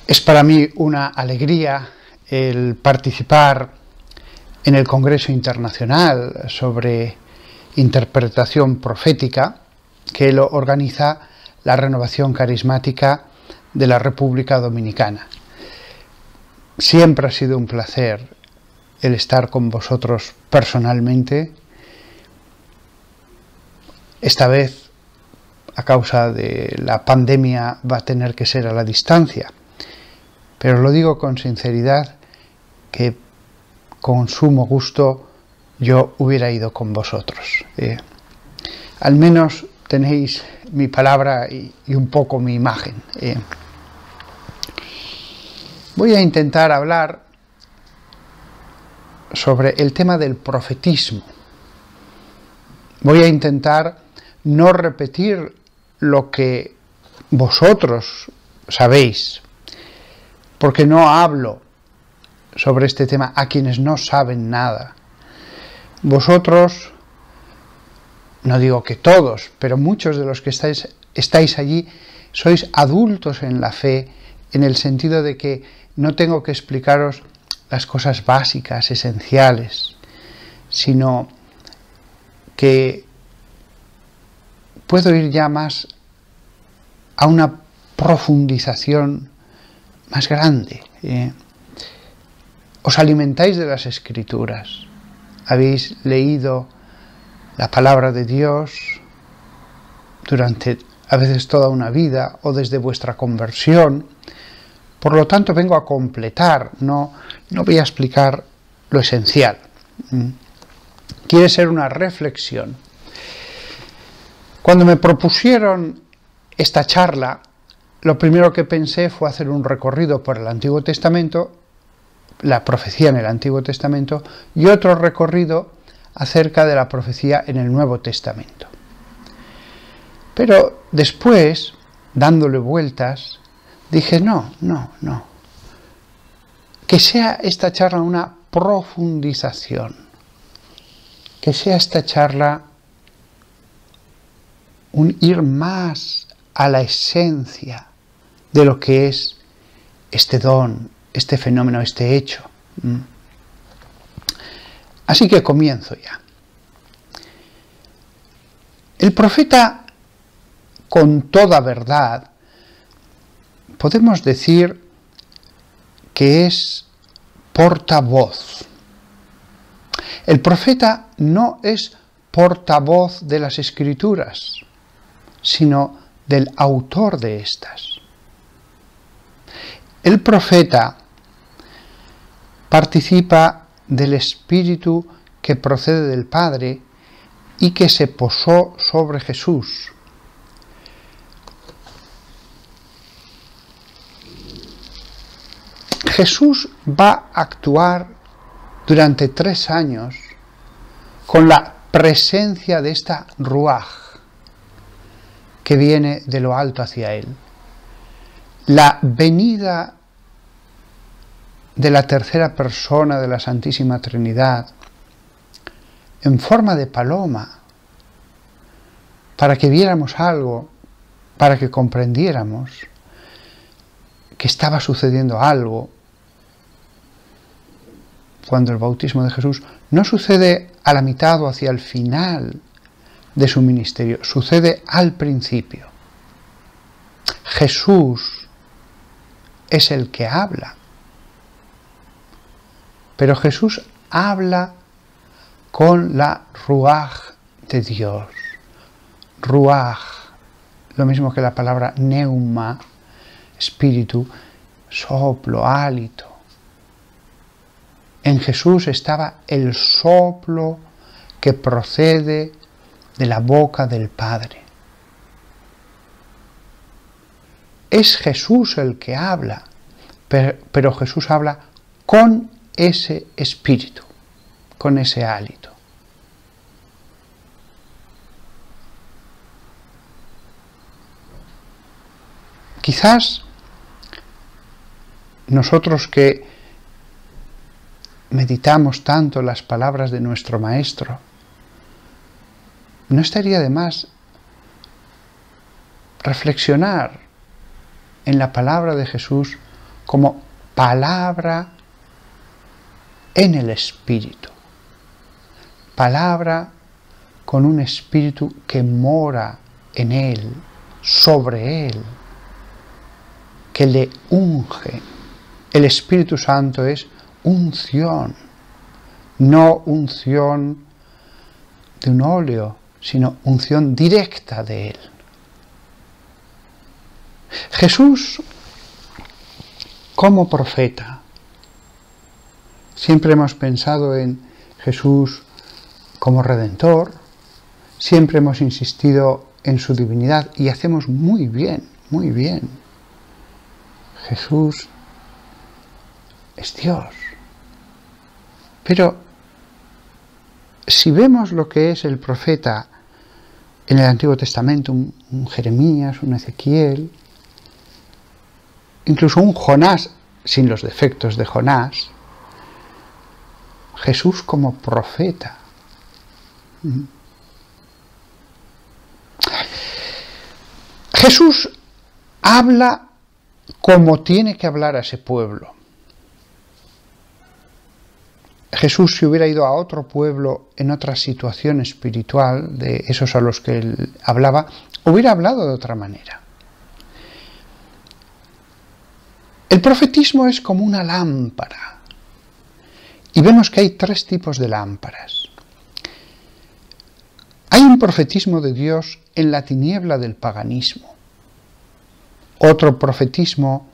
Es para mí una alegría el participar en el Congreso Internacional sobre Interpretación Profética que lo organiza la Renovación Carismática de la República Dominicana. Siempre ha sido un placer el estar con vosotros personalmente. Esta vez, a causa de la pandemia, va a tener que ser a la distancia. Pero lo digo con sinceridad, que con sumo gusto yo hubiera ido con vosotros. Al menos tenéis mi palabra y un poco mi imagen. Voy a intentar hablar sobre el tema del profetismo. Voy a intentar no repetir lo que vosotros sabéis, porque no hablo sobre este tema a quienes no saben nada. Vosotros, no digo que todos, pero muchos de los que estáis allí, sois adultos en la fe, en el sentido de que no tengo que explicaros las cosas básicas, esenciales, sino que puedo ir ya más a una profundización más grande. Os alimentáis de las Escrituras, habéis leído la palabra de Dios durante a veces toda una vida o desde vuestra conversión. Por lo tanto, vengo a completar, no voy a explicar lo esencial. Quiere ser una reflexión. Cuando me propusieron esta charla, lo primero que pensé fue hacer un recorrido por el Antiguo Testamento, la profecía en el Antiguo Testamento, y otro recorrido acerca de la profecía en el Nuevo Testamento. Pero después, dándole vueltas, dije, no. Que sea esta charla una profundización. Que sea esta charla un ir más a la esencia de lo que es este don, este fenómeno, este hecho. Así que comienzo ya. El profeta, con toda verdad, podemos decir que es portavoz. El profeta no es portavoz de las Escrituras, sino del autor de estas. El profeta participa del Espíritu que procede del Padre y que se posó sobre Jesús. Jesús va a actuar durante 3 años con la presencia de esta Ruaj que viene de lo alto hacia él. La venida de la tercera persona de la Santísima Trinidad en forma de paloma, para que viéramos algo, para que comprendiéramos que estaba sucediendo algo. Cuando el bautismo de Jesús no sucede a la mitad o hacia el final de su ministerio, sucede al principio. Jesús es el que habla, pero Jesús habla con la Ruaj de Dios. Ruaj, lo mismo que la palabra neuma, espíritu, soplo, hálito. En Jesús estaba el soplo que procede de la boca del Padre. Es Jesús el que habla, pero Jesús habla con ese espíritu, con ese hálito. Quizás nosotros que meditamos tanto las palabras de nuestro Maestro, no estaría de más reflexionar en la palabra de Jesús como palabra en el Espíritu. Palabra con un Espíritu que mora en Él, sobre Él, que le unge. El Espíritu Santo es unción, no unción de un óleo, sino unción directa de Él. Jesús, como profeta, siempre hemos pensado en Jesús como Redentor, siempre hemos insistido en su divinidad y hacemos muy bien, muy bien. Jesús es Dios. Pero si vemos lo que es el profeta en el Antiguo Testamento, un Jeremías, un Ezequiel, incluso un Jonás, sin los defectos de Jonás, Jesús como profeta. Jesús habla como tiene que hablar a ese pueblo. Jesús, si hubiera ido a otro pueblo en otra situación espiritual, de esos a los que él hablaba, hubiera hablado de otra manera. El profetismo es como una lámpara. Y vemos que hay tres tipos de lámparas. Hay un profetismo de Dios en la tiniebla del paganismo. Otro profetismo,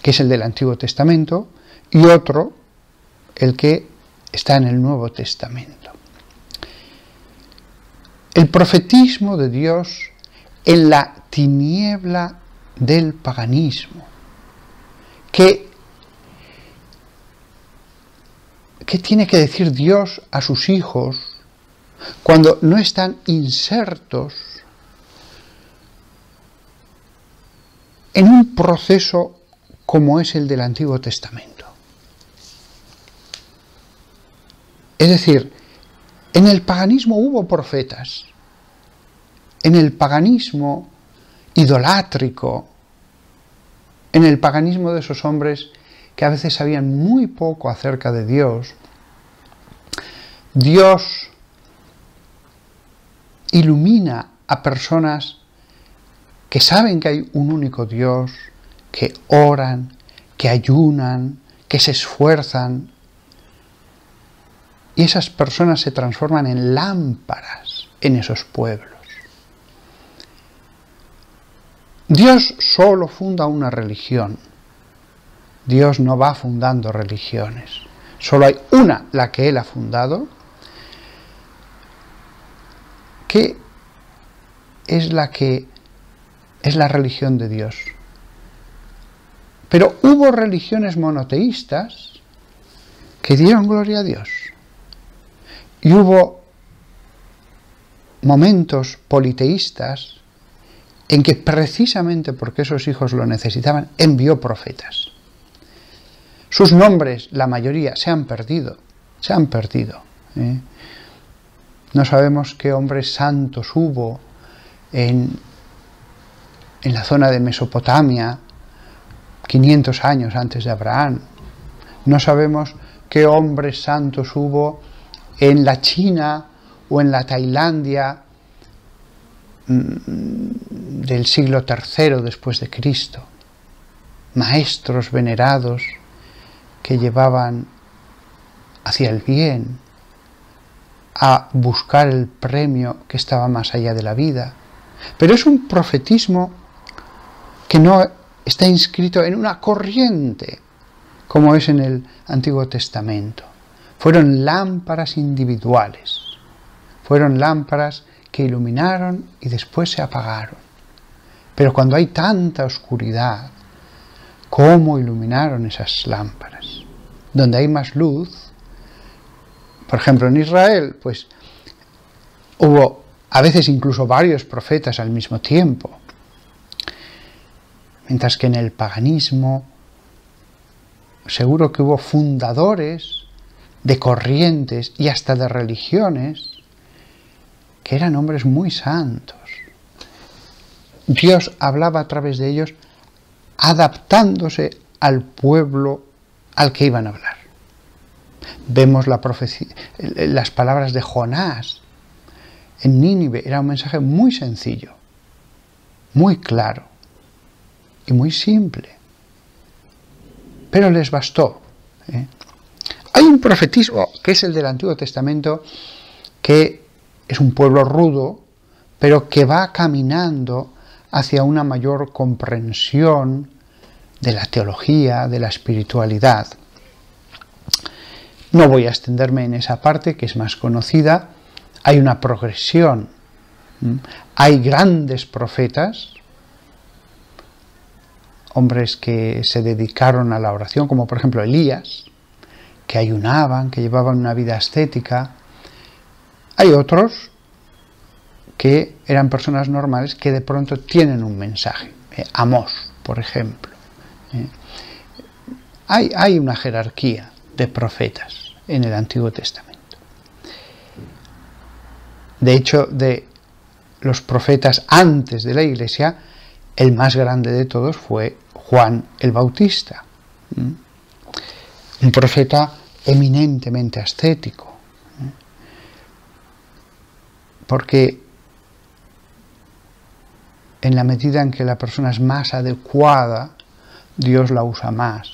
que es el del Antiguo Testamento, y otro, el que está en el Nuevo Testamento. El profetismo de Dios en la tiniebla del paganismo. ¿Qué tiene que decir Dios a sus hijos cuando no están insertos en un proceso como es el del Antiguo Testamento? Es decir, en el paganismo hubo profetas, en el paganismo idolátrico, en el paganismo de esos hombres que a veces sabían muy poco acerca de Dios, Dios ilumina a personas que saben que hay un único Dios, que oran, que ayunan, que se esfuerzan, y esas personas se transforman en lámparas en esos pueblos. Dios solo funda una religión. Dios no va fundando religiones. Solo hay una, la que Él ha fundado, que es la religión de Dios. Pero hubo religiones monoteístas que dieron gloria a Dios. Y hubo momentos politeístas en que precisamente porque esos hijos lo necesitaban, envió profetas. Sus nombres, la mayoría, se han perdido. No sabemos qué hombres santos hubo en la zona de Mesopotamia 500 años antes de Abraham. No sabemos qué hombres santos hubo en la China o en la Tailandia del siglo III después de Cristo. Maestros venerados que llevaban hacia el bien, a buscar el premio que estaba más allá de la vida. Pero es un profetismo que no está inscrito en una corriente, como es en el Antiguo Testamento. Fueron lámparas individuales, fueron lámparas que iluminaron y después se apagaron. Pero cuando hay tanta oscuridad, ¿cómo iluminaron esas lámparas? Donde hay más luz, por ejemplo en Israel, pues hubo a veces incluso varios profetas al mismo tiempo, mientras que en el paganismo seguro que hubo fundadores de corrientes y hasta de religiones que eran hombres muy santos. Dios hablaba a través de ellos adaptándose al pueblo al que iban a hablar. Vemos la profecía, las palabras de Jonás en Nínive. Era un mensaje muy sencillo, muy claro y muy simple, pero les bastó. Hay un profetismo, que es el del Antiguo Testamento, que es un pueblo rudo, pero que va caminando hacia una mayor comprensión de la teología, de la espiritualidad. No voy a extenderme en esa parte, que es más conocida. Hay una progresión. Hay grandes profetas, hombres que se dedicaron a la oración, como por ejemplo Elías, que ayunaban, que llevaban una vida ascética. Hay otros que eran personas normales que de pronto tienen un mensaje. Amós, por ejemplo. Hay una jerarquía de profetas en el Antiguo Testamento. De hecho, de los profetas antes de la Iglesia, el más grande de todos fue Juan el Bautista. Un profeta eminentemente ascético. Porque en la medida en que la persona es más adecuada, Dios la usa más.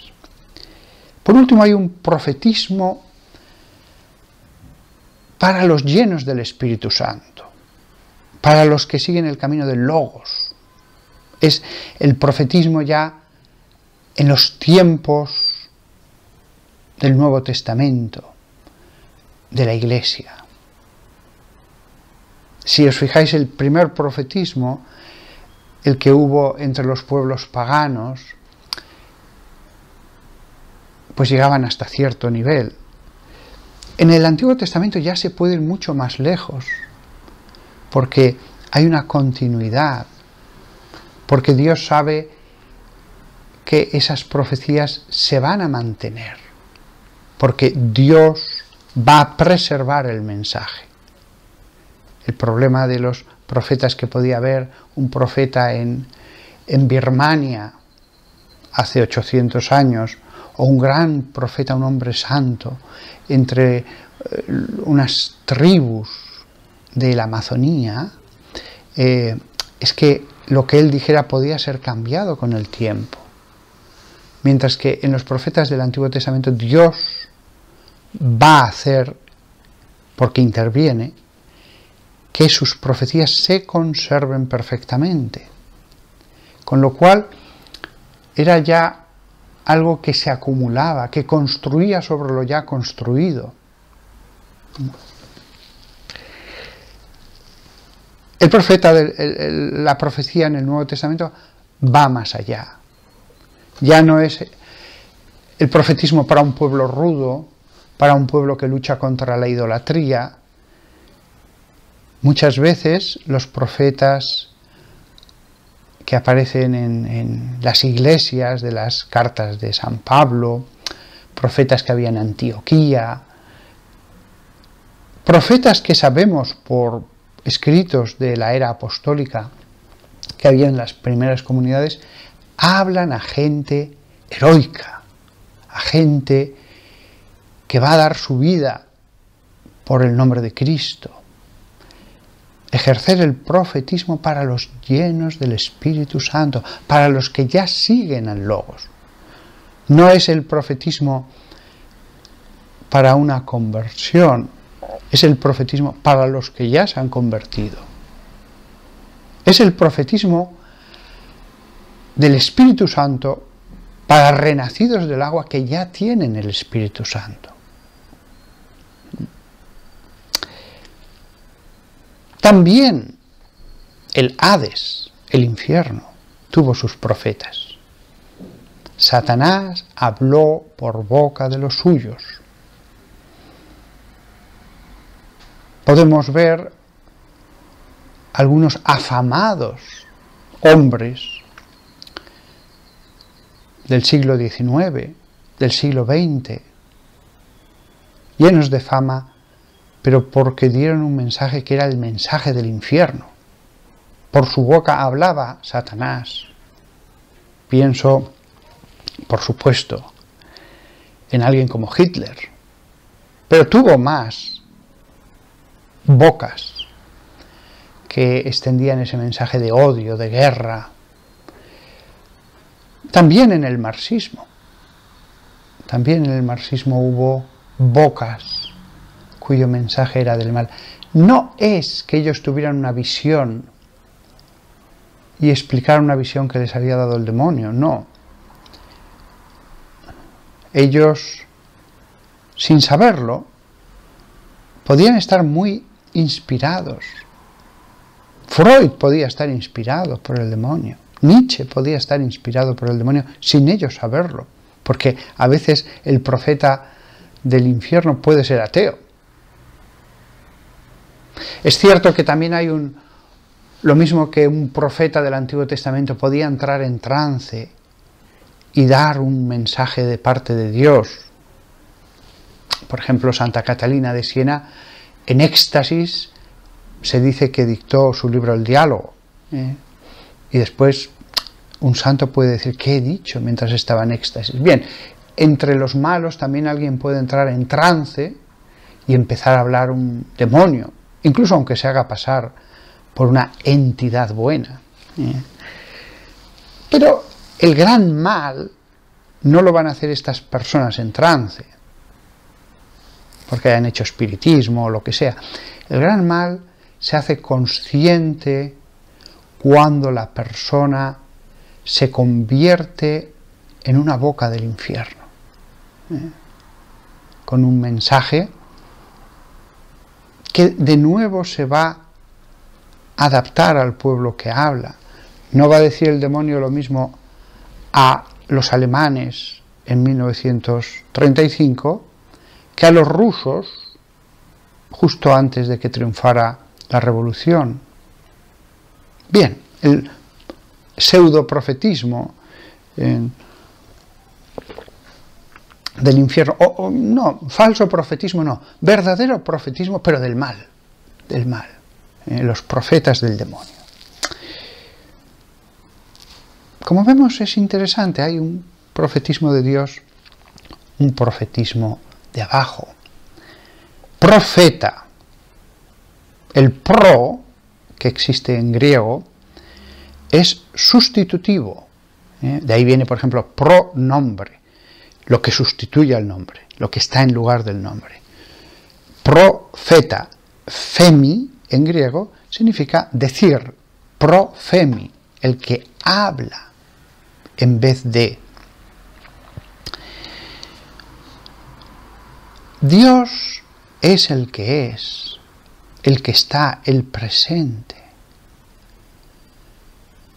Por último, hay un profetismo para los llenos del Espíritu Santo, para los que siguen el camino del Logos. Es el profetismo ya en los tiempos del Nuevo Testamento, de la Iglesia. Si os fijáis, el primer profetismo, el que hubo entre los pueblos paganos, pues llegaban hasta cierto nivel. En el Antiguo Testamento ya se puede ir mucho más lejos, porque hay una continuidad, porque Dios sabe que esas profecías se van a mantener, porque Dios va a preservar el mensaje. El problema de los profetas, que podía haber un profeta en Birmania hace 800 años, o un gran profeta, un hombre santo, entre unas tribus de la Amazonía, es que lo que él dijera podía ser cambiado con el tiempo. Mientras que en los profetas del Antiguo Testamento Dios va a hacer, porque interviene, que sus profecías se conserven perfectamente. Con lo cual era ya algo que se acumulaba, que construía sobre lo ya construido. El profeta, la profecía en el Nuevo Testamento va más allá. Ya no es el profetismo para un pueblo rudo, para un pueblo que lucha contra la idolatría. Muchas veces los profetas que aparecen en las iglesias de las cartas de San Pablo, profetas que había en Antioquía, profetas que sabemos por escritos de la era apostólica que había en las primeras comunidades, hablan a gente heroica, a gente que va a dar su vida por el nombre de Cristo. Ejercer el profetismo para los llenos del Espíritu Santo, para los que ya siguen al Logos. No es el profetismo para una conversión, es el profetismo para los que ya se han convertido. Es el profetismo del Espíritu Santo para renacidos del agua que ya tienen el Espíritu Santo. También el Hades, el infierno, tuvo sus profetas. Satanás habló por boca de los suyos. Podemos ver algunos afamados hombres del siglo XIX, del siglo XX, llenos de fama, pero porque dieron un mensaje que era el mensaje del infierno. Por su boca hablaba Satanás. Pienso por supuesto, en alguien como Hitler, pero tuvo más bocas que extendían ese mensaje de odio, de guerra. También en el marxismo hubo bocas cuyo mensaje era del mal. No es que ellos tuvieran una visión y explicaran una visión que les había dado el demonio, no. Ellos, sin saberlo, podían estar muy inspirados. Freud podía estar inspirado por el demonio. Nietzsche podía estar inspirado por el demonio sin ellos saberlo. Porque a veces el profeta del infierno puede ser ateo. Es cierto que también hay lo mismo que un profeta del Antiguo Testamento podía entrar en trance y dar un mensaje de parte de Dios. Por ejemplo, Santa Catalina de Siena, en éxtasis, se dice que dictó su libro El Diálogo. Y después un santo puede decir, ¿qué he dicho mientras estaba en éxtasis? Bien, entre los malos también alguien puede entrar en trance y empezar a hablar un demonio, incluso aunque se haga pasar por una entidad buena. Pero el gran mal no lo van a hacer estas personas en trance, porque hayan hecho espiritismo o lo que sea. El gran mal se hace consciente cuando la persona se convierte en una boca del infierno, con un mensaje que de nuevo se va a adaptar al pueblo que habla. No va a decir el demonio lo mismo a los alemanes en 1935 que a los rusos justo antes de que triunfara la revolución. Bien, el pseudoprofetismo del infierno, no, falso profetismo no, verdadero profetismo, pero del mal, los profetas del demonio. Como vemos, es interesante, hay un profetismo de Dios, un profetismo de abajo. Profeta, el pro que existe en griego es sustitutivo, de ahí viene, por ejemplo, pronombre, lo que sustituye al nombre, lo que está en lugar del nombre. Profeta, femi en griego, significa decir, profemi, el que habla en vez de. Dios es, el que está, el presente.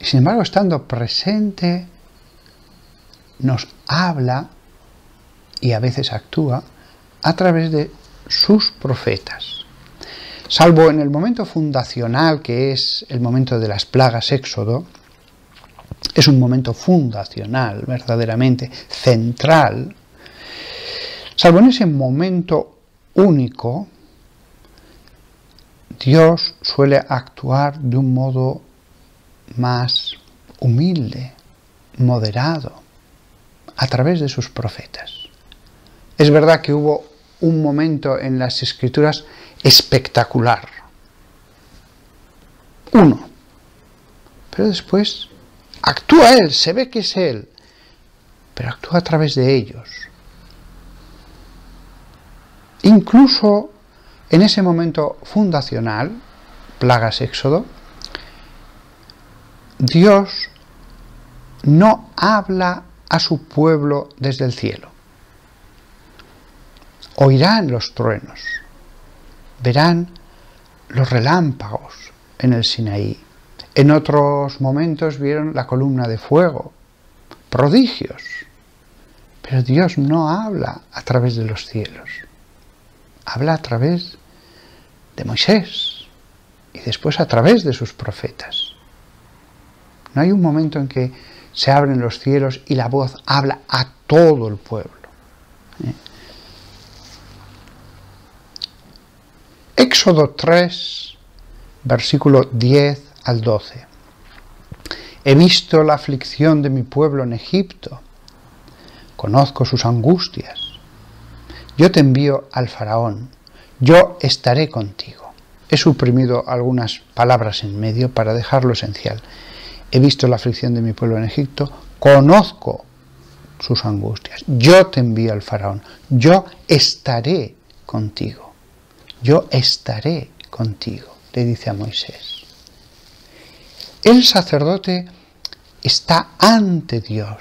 Y sin embargo, estando presente, nos habla y a veces actúa a través de sus profetas. Salvo en el momento fundacional, que es el momento de las plagas, Éxodo, es un momento fundacional, verdaderamente central. Salvo en ese momento único, Dios suele actuar de un modo más humilde, moderado, a través de sus profetas. Es verdad que hubo un momento en las Escrituras espectacular. Uno. Pero después actúa Él, se ve que es Él, pero actúa a través de ellos. Incluso en ese momento fundacional, plagas Éxodo, Dios no habla a su pueblo desde el cielo. Oirán los truenos, verán los relámpagos en el Sinaí. En otros momentos vieron la columna de fuego, prodigios. Pero Dios no habla a través de los cielos. Habla a través de Moisés y después a través de sus profetas. No hay un momento en que se abren los cielos y la voz habla a todo el pueblo. Éxodo 3, versículo 10 al 12. He visto la aflicción de mi pueblo en Egipto, conozco sus angustias. Yo te envío al faraón, yo estaré contigo. He suprimido algunas palabras en medio para dejar lo esencial. He visto la aflicción de mi pueblo en Egipto, conozco sus angustias. Yo te envío al faraón, yo estaré contigo. Yo estaré contigo, le dice a Moisés. El sacerdote está ante Dios.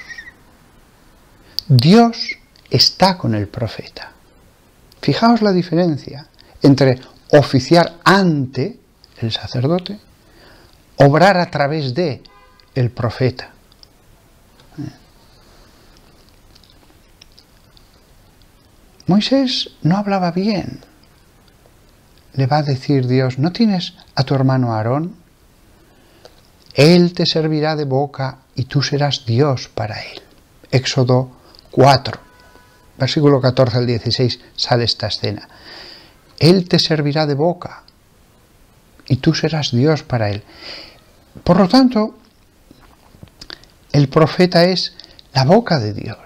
Dios está con el profeta. Fijaos la diferencia entre oficiar ante el sacerdote, obrar a través de el profeta. Moisés no hablaba bien. Le va a decir Dios, ¿no tienes a tu hermano Aarón? Él te servirá de boca y tú serás Dios para él. Éxodo 4, versículo 14 al 16, sale esta escena. Él te servirá de boca y tú serás Dios para él. Por lo tanto, el profeta es la boca de Dios.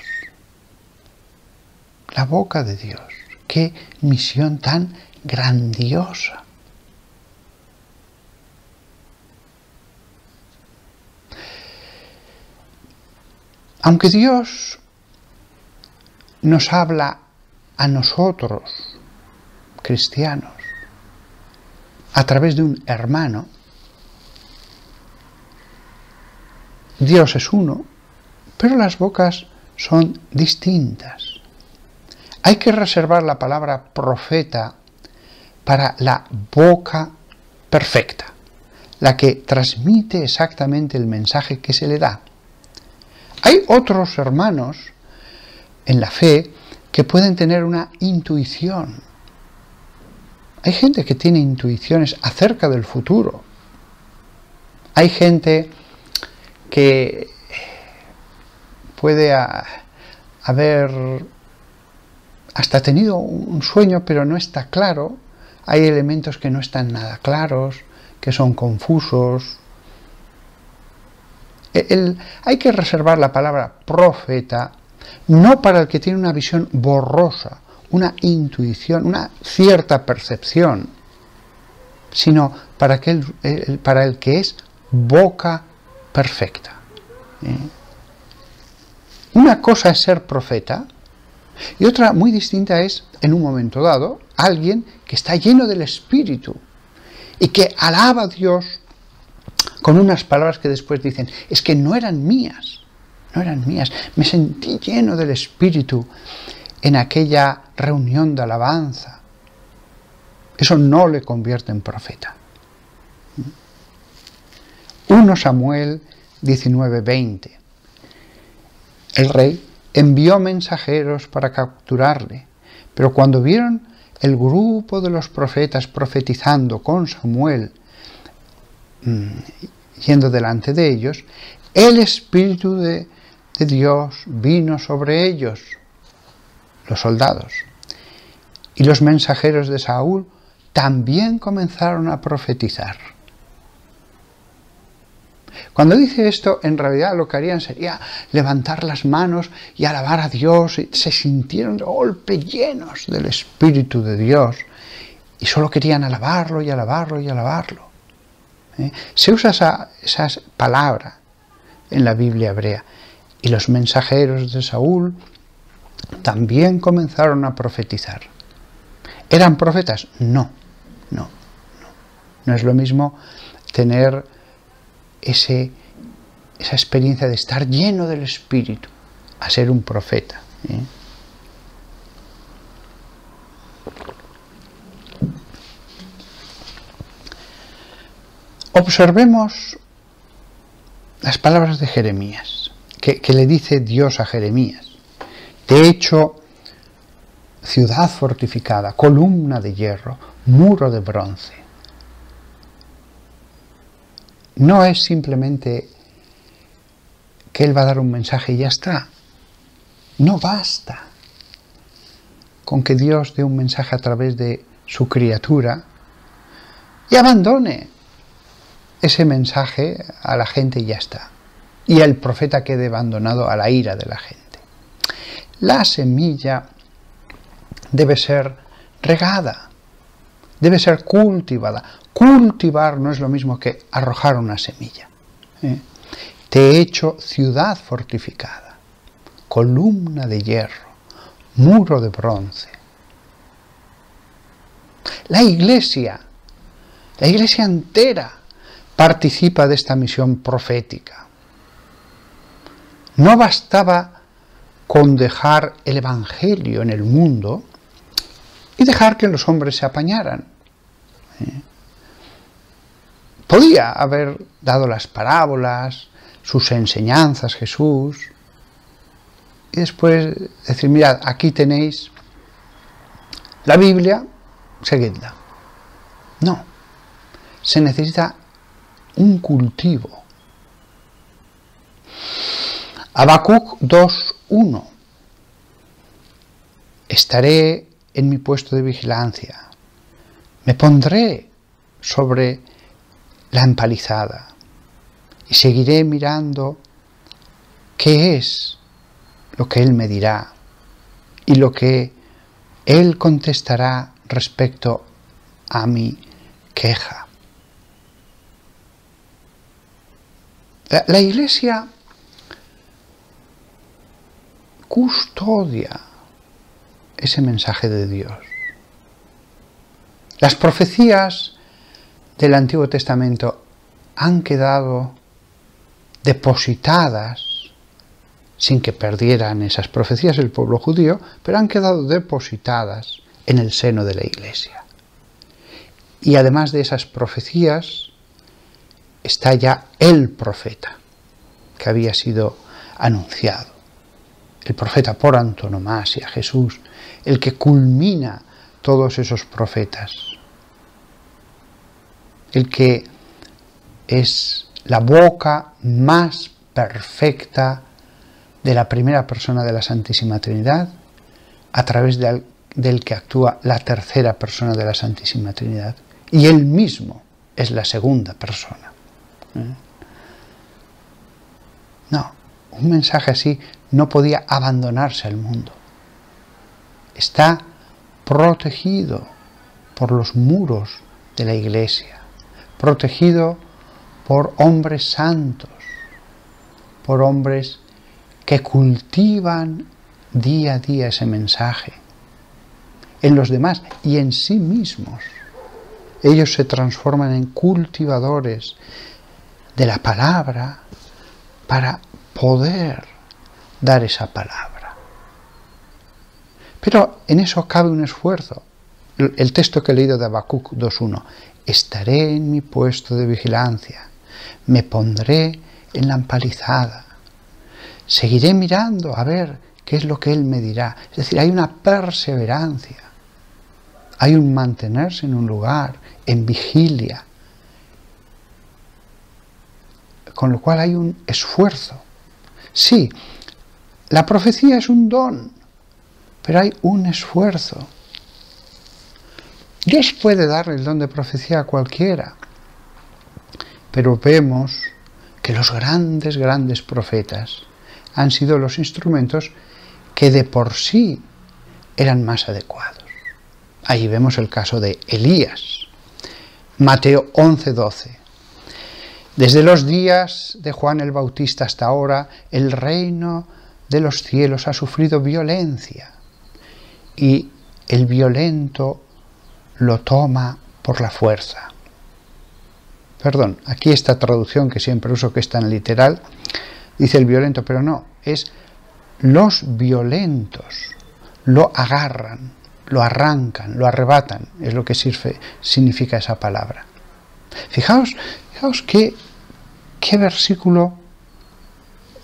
La boca de Dios. ¡Qué misión tan grandiosa! Aunque Dios nos habla a nosotros, cristianos, a través de un hermano, Dios es uno, pero las bocas son distintas. Hay que reservar la palabra profeta para la boca perfecta, la que transmite exactamente el mensaje que se le da. Hay otros hermanos en la fe que pueden tener una intuición. Hay gente que tiene intuiciones acerca del futuro. Hay gente que puede haber hasta tenido un sueño, pero no está claro. Hay elementos que no están nada claros, que son confusos. Hay que reservar la palabra profeta no para el que tiene una visión borrosa, una intuición, una cierta percepción, sino para el que es boca perfecta. Una cosa es ser profeta y otra muy distinta es, en un momento dado, alguien que está lleno del Espíritu y que alaba a Dios con unas palabras que después dicen, es que no eran mías, me sentí lleno del Espíritu en aquella reunión de alabanza. Eso no le convierte en profeta. 1 Samuel 19:20. El rey envió mensajeros para capturarle, pero cuando vieron el grupo de los profetas profetizando con Samuel, yendo delante de ellos, el Espíritu de Dios vino sobre ellos, los soldados. Y los mensajeros de Saúl también comenzaron a profetizar. Cuando dice esto, en realidad lo que harían sería levantar las manos y alabar a Dios. Y se sintieron de golpe llenos del Espíritu de Dios y solo querían alabarlo y alabarlo y alabarlo. Se usa esa palabra en la Biblia hebrea. Y los mensajeros de Saúl también comenzaron a profetizar. ¿Eran profetas? No. No es lo mismo tener esa experiencia de estar lleno del Espíritu a ser un profeta. Observemos las palabras de Jeremías, que le dice Dios a Jeremías. Te he hecho ciudad fortificada, columna de hierro, muro de bronce. No es simplemente que Él va a dar un mensaje y ya está. No basta con que Dios dé un mensaje a través de su criatura y abandone ese mensaje a la gente y ya está. Y el profeta quede abandonado a la ira de la gente. La semilla debe ser regada, debe ser cultivada. Cultivar no es lo mismo que arrojar una semilla. Te he hecho ciudad fortificada, columna de hierro, muro de bronce. La iglesia entera participa de esta misión profética. No bastaba con dejar el Evangelio en el mundo y dejar que los hombres se apañaran. Podía haber dado las parábolas, sus enseñanzas Jesús, y después decir, mirad, aquí tenéis la Biblia, seguidla. No, se necesita un cultivo. Habacuc 2:1. Estaré en mi puesto de vigilancia, me pondré sobre la empalizada y seguiré mirando qué es lo que Él me dirá y lo que Él contestará respecto a mi queja. La Iglesia custodia ese mensaje de Dios. Las profecías del Antiguo Testamento han quedado depositadas, sin que perdieran esas profecías el pueblo judío, pero han quedado depositadas en el seno de la Iglesia. Y además de esas profecías, está ya el profeta, que había sido anunciado. El profeta por antonomasia, Jesús, el que culmina todos esos profetas. El que es la boca más perfecta de la primera persona de la Santísima Trinidad, a través del que actúa la tercera persona de la Santísima Trinidad. Y él mismo es la segunda persona. No, un mensaje así no podía abandonarse al mundo. Está protegido por los muros de la Iglesia, protegido por hombres santos, por hombres que cultivan día a día ese mensaje en los demás y en sí mismos. Ellos se transforman en cultivadores de la palabra para poder dar esa palabra. Pero en eso cabe un esfuerzo. El texto que he leído de Habacuc 2:1. Estaré en mi puesto de vigilancia, me pondré en la empalizada, seguiré mirando a ver qué es lo que Él me dirá. Es decir, hay una perseverancia, hay un mantenerse en un lugar, en vigilia, con lo cual hay un esfuerzo. Sí, la profecía es un don, pero hay un esfuerzo. Dios puede darle el don de profecía a cualquiera, pero vemos que los grandes profetas han sido los instrumentos que de por sí eran más adecuados. Ahí vemos el caso de Elías. Mateo 11:12. Desde los días de Juan el Bautista hasta ahora, el reino de los cielos ha sufrido violencia, y el violento lo toma por la fuerza. Perdón, aquí esta traducción que siempre uso, que es tan literal, dice el violento, pero no, es los violentos lo agarran, lo arrancan, lo arrebatan, es lo que significa esa palabra. Fijaos qué versículo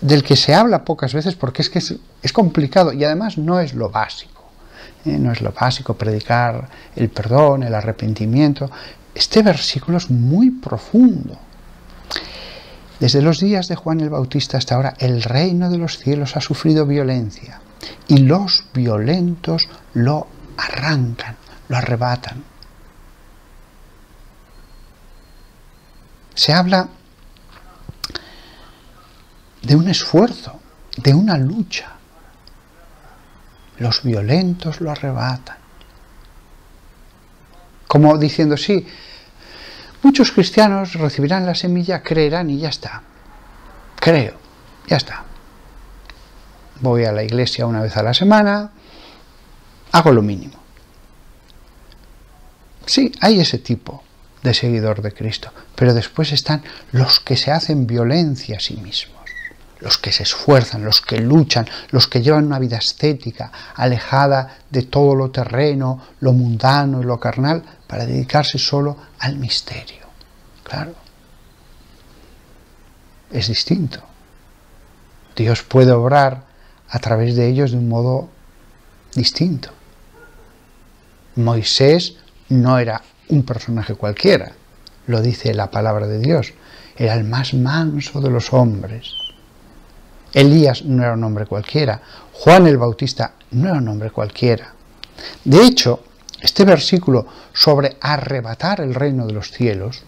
del que se habla pocas veces, porque es que es complicado y además no es lo básico. No es lo básico predicar el perdón, el arrepentimiento. Este versículo es muy profundo. Desde los días de Juan el Bautista hasta ahora, el reino de los cielos ha sufrido violencia, y los violentos lo arrancan, lo arrebatan. Se habla de un esfuerzo, de una lucha. los violentos lo arrebatan. Como diciendo, sí, muchos cristianos recibirán la semilla, creerán y ya está. Creo, ya está. Voy a la iglesia una vez a la semana, hago lo mínimo. Sí, hay ese tipo de seguidor de Cristo, pero después están los que se hacen violencia a sí mismos, los que se esfuerzan, los que luchan, los que llevan una vida ascética, alejada de todo lo terreno, lo mundano y lo carnal, para dedicarse solo al misterio. Claro, es distinto. Dios puede obrar a través de ellos de un modo distinto. Moisés no era un personaje cualquiera, lo dice la palabra de Dios, era el más manso de los hombres. Elías no era un hombre cualquiera, Juan el Bautista no era un hombre cualquiera. De hecho, este versículo sobre arrebatar el reino de los cielos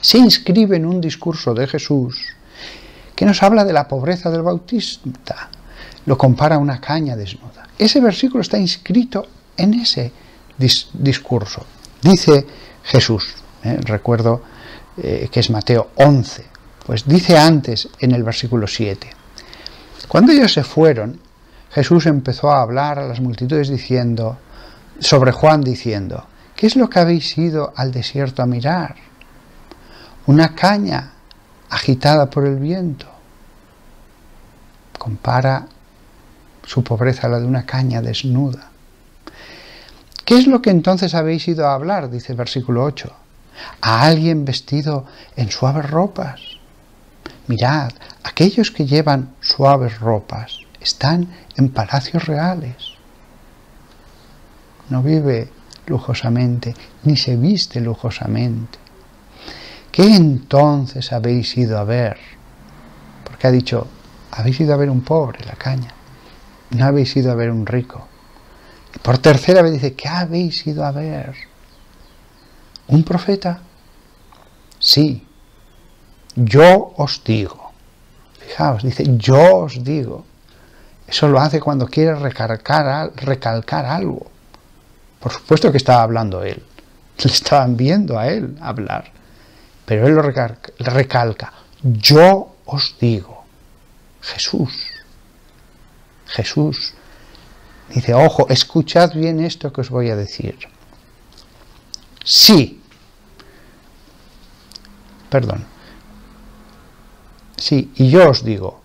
se inscribe en un discurso de Jesús que nos habla de la pobreza del Bautista, lo compara a una caña desnuda. Ese versículo está inscrito en ese discurso. Dice Jesús, recuerdo que es Mateo 11, pues dice antes en el versículo 7, cuando ellos se fueron, Jesús empezó a hablar a las multitudes sobre Juan diciendo, ¿qué es lo que habéis ido al desierto a mirar? Una caña agitada por el viento. Compara su pobreza a la de una caña desnuda. ¿Qué es lo que entonces habéis ido a hablar? Dice el versículo 8. ¿A alguien vestido en suaves ropas? Mirad, aquellos que llevan suaves ropas están en palacios reales. No vive lujosamente, ni se viste lujosamente. ¿Qué entonces habéis ido a ver? Porque ha dicho, habéis ido a ver un pobre, la caña. No habéis ido a ver un rico. Y por tercera vez dice, ¿qué habéis ido a ver? ¿Un profeta? Sí, yo os digo. Fijaos, dice, yo os digo. Eso lo hace cuando quiere recalcar algo. Por supuesto que estaba hablando él. Le estaban viendo a él hablar. Pero él lo recalca. Yo os digo. Jesús. Jesús. Dice, ojo, escuchad bien esto que os voy a decir. Sí. Perdón. Sí, y yo os digo,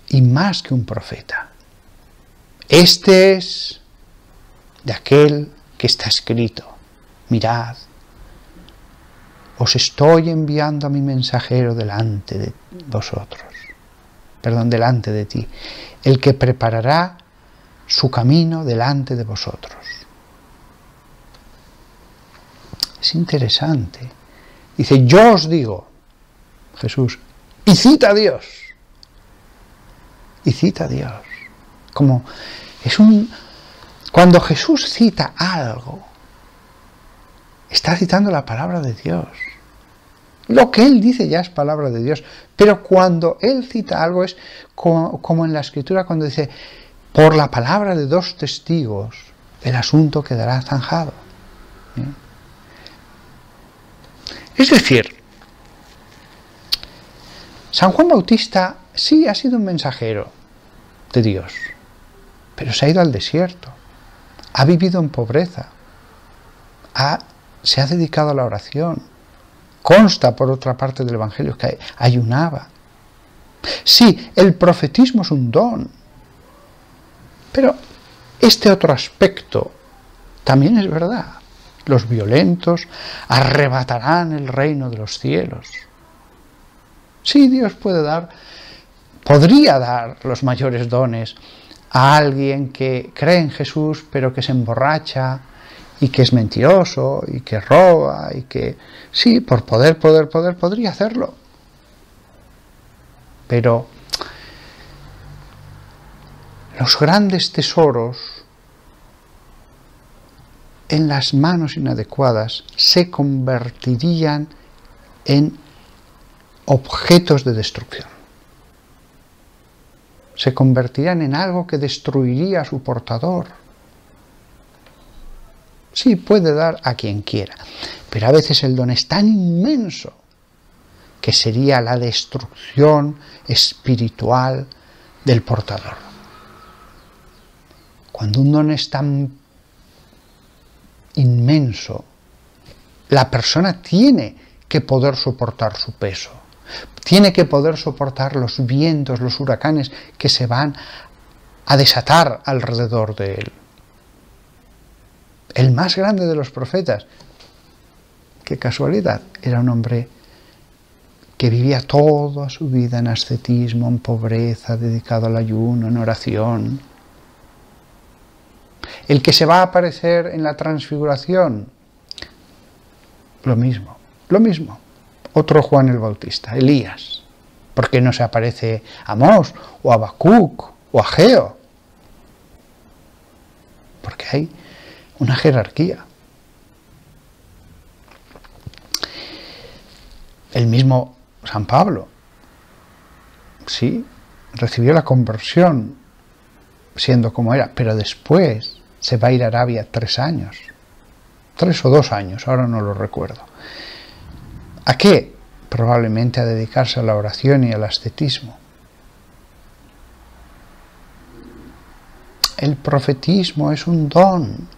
y más que un profeta, este es de aquel que está escrito, mirad, os estoy enviando a mi mensajero delante de vosotros, delante de ti, el que preparará su camino delante de vosotros. Es interesante. Dice, yo os digo, Jesús, y cita a Dios. Y cita a Dios. Como cuando Jesús cita algo, está citando la palabra de Dios. Lo que Él dice ya es palabra de Dios. Pero cuando Él cita algo es como en la Escritura cuando dice, por la palabra de 2 testigos, el asunto quedará zanjado. ¿Bien? Es decir, San Juan Bautista sí ha sido un mensajero de Dios, pero se ha ido al desierto, ha vivido en pobreza, se ha dedicado a la oración, consta por otra parte del Evangelio que ayunaba. Sí, el profetismo es un don, pero este otro aspecto también es verdad. Los violentos arrebatarán el reino de los cielos. Sí, Dios podría dar los mayores dones a alguien que cree en Jesús, pero que se emborracha y que es mentiroso y que roba y que, sí, por poder, podría hacerlo. Pero los grandes tesoros en las manos inadecuadas se convertirían en objetos de destrucción. se convertirán en algo que destruiría a su portador. Sí, puede dar a quien quiera, pero a veces el don es tan inmenso que sería la destrucción espiritual del portador. Cuando un don es tan inmenso, la persona tiene que poder soportar su peso, tiene que poder soportar los vientos, los huracanes que se van a desatar alrededor de él. El más grande de los profetas, qué casualidad, era un hombre que vivía toda su vida en ascetismo, en pobreza, dedicado al ayuno, en oración. El que se va a aparecer en la transfiguración, lo mismo. Otro Juan el Bautista, Elías. ¿Por qué no se aparece Amós o Habacuc o Ageo? Porque hay una jerarquía. El mismo San Pablo, sí, recibió la conversión siendo como era, pero después se va a ir a Arabia 3 años, 3 o 2 años, ahora no lo recuerdo. ¿A qué? Probablemente a dedicarse a la oración y al ascetismo. El profetismo es un don,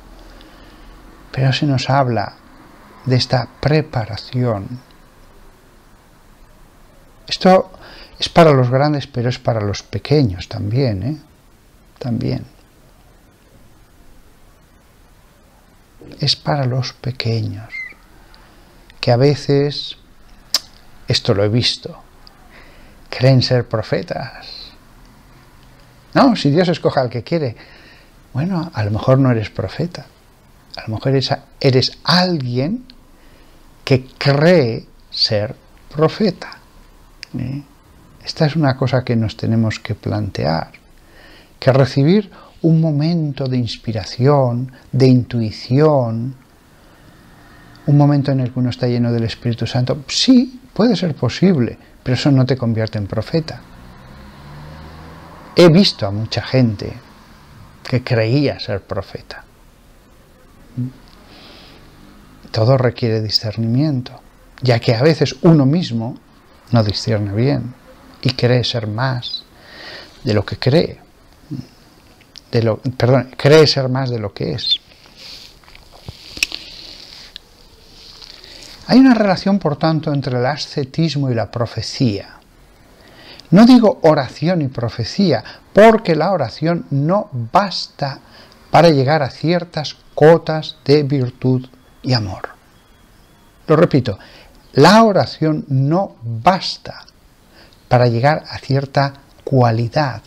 pero se nos habla de esta preparación. Esto es para los grandes, pero es para los pequeños también, ¿eh? También. Es para los pequeños, que a veces, esto lo he visto, creen ser profetas. No, si Dios escoge al que quiere. Bueno, a lo mejor no eres profeta. A lo mejor eres alguien que cree ser profeta. Esta es una cosa que nos tenemos que plantear, que recibir un momento de inspiración, de intuición, un momento en el que uno está lleno del Espíritu Santo, sí, puede ser posible, pero eso no te convierte en profeta. He visto a mucha gente que creía ser profeta. Todo requiere discernimiento, ya que a veces uno mismo no discierne bien y cree ser más de lo que cree. Cree ser más de lo que es. Hay una relación, por tanto, entre el ascetismo y la profecía. No digo oración y profecía, porque la oración no basta para llegar a ciertas cotas de virtud y amor. Lo repito, la oración no basta para llegar a cierta cualidad.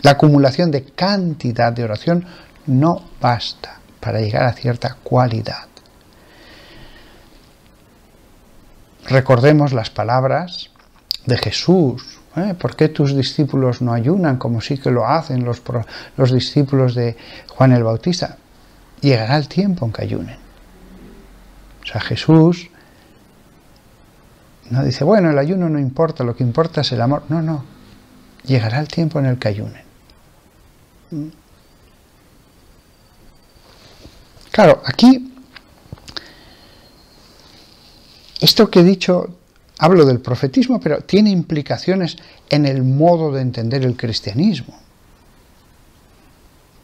La acumulación de cantidad de oración no basta para llegar a cierta cualidad. Recordemos las palabras de Jesús. ¿Por qué tus discípulos no ayunan como sí que lo hacen los discípulos de Juan el Bautista? Llegará el tiempo en que ayunen. O sea, Jesús no dice, bueno, el ayuno no importa, lo que importa es el amor. No, no. Llegará el tiempo en el que ayunen. Claro, aquí, esto que he dicho, hablo del profetismo, pero tiene implicaciones en el modo de entender el cristianismo.